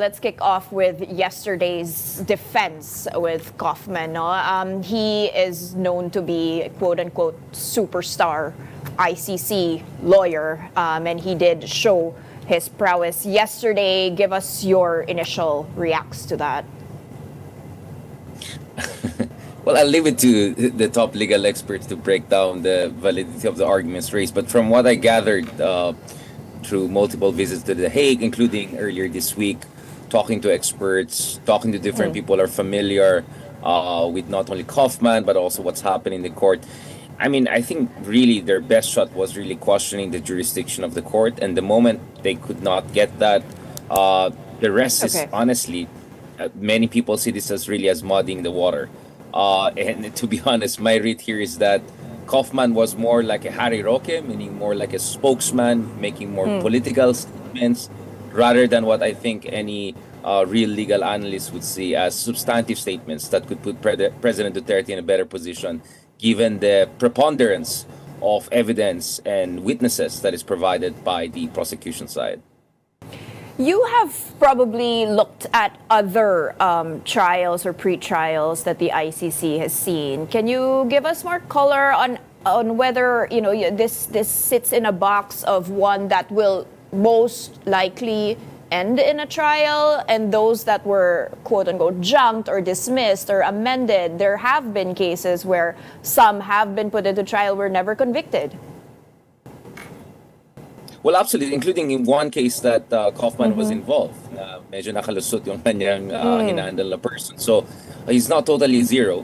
Let's kick off with yesterday's defense with Kaufman. No? He is known to be, quote-unquote, superstar ICC lawyer, and he did show his prowess yesterday. Give us your initial reacts to that. Well, I'll leave it to the top legal experts to break down the validity of the arguments raised. But from what I gathered through multiple visits to The Hague, including earlier this week, talking to experts, talking to different people who are familiar with not only Kaufman, but also what's happening in the court. I mean, I think really their best shot was really questioning the jurisdiction of the court. And the moment they could not get that, the rest is honestly, many people see this as really as muddying the water. And to be honest, my read here is that Kaufman was more like a Harry Roque, meaning more like a spokesman, making more political statements, rather than what I think any real legal analyst would see as substantive statements that could put President Duterte in a better position, given the preponderance of evidence and witnesses that is provided by the prosecution side. You have probably looked at other trials or pre-trials that the ICC has seen. Can you give us more color on whether this sits in a box of one that will most likely end in a trial, and those that were quote-unquote junked or dismissed or amended? There have been cases where some have been put into trial, were never convicted. Well, absolutely, including in one case that Kaufman was involved. Medyo nakalusot yung kanyang hinahandle na person. So he's not totally zero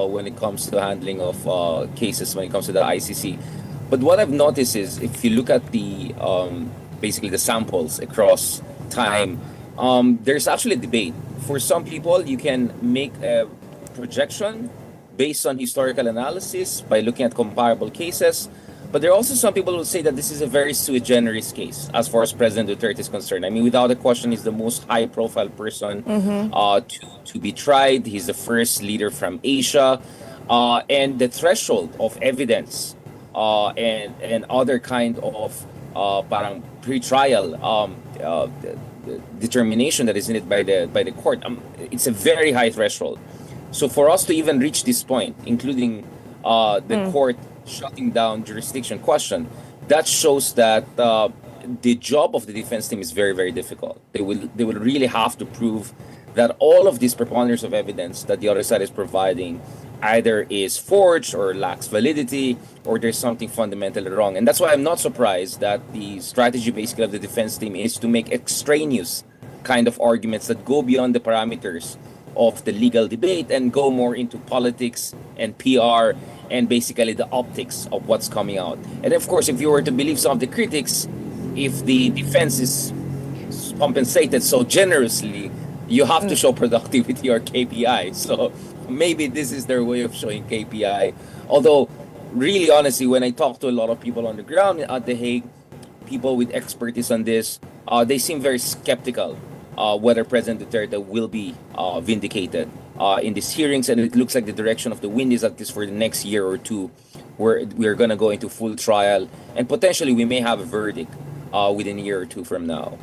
when it comes to the handling of cases, when it comes to the ICC. But what I've noticed is, if you look at the basically the samples across time, there's actually a debate. For some people, you can make a projection based on historical analysis by looking at comparable cases. But there are also some people who say that this is a very sui generis case as far as President Duterte is concerned. I mean, without a question, he's the most high-profile person to be tried. He's the first leader from Asia. And the threshold of evidence and other kind of parang pre-trial determination that is needed by the court, it's a very high threshold. So for us to even reach this point, including the court shutting down jurisdiction question, that shows that the job of the defense team is very, very difficult. They will really have to prove that all of these preponderance of evidence that the other side is providing either is forged or lacks validity, or there's something fundamentally wrong. And that's why I'm not surprised that the strategy basically of the defense team is to make extraneous kind of arguments that go beyond the parameters of the legal debate and go more into politics and PR and basically the optics of what's coming out. And of course, if you were to believe some of the critics, if the defense is compensated so generously, you have to show productivity or KPI. So maybe this is their way of showing KPI. Although, really honestly, when I talk to a lot of people on the ground at The Hague, people with expertise on this, they seem very skeptical whether President Duterte will be vindicated in these hearings. And it looks like the direction of the wind is, at least for the next year or two, where we're going to go into full trial, and potentially we may have a verdict within a year or two from now.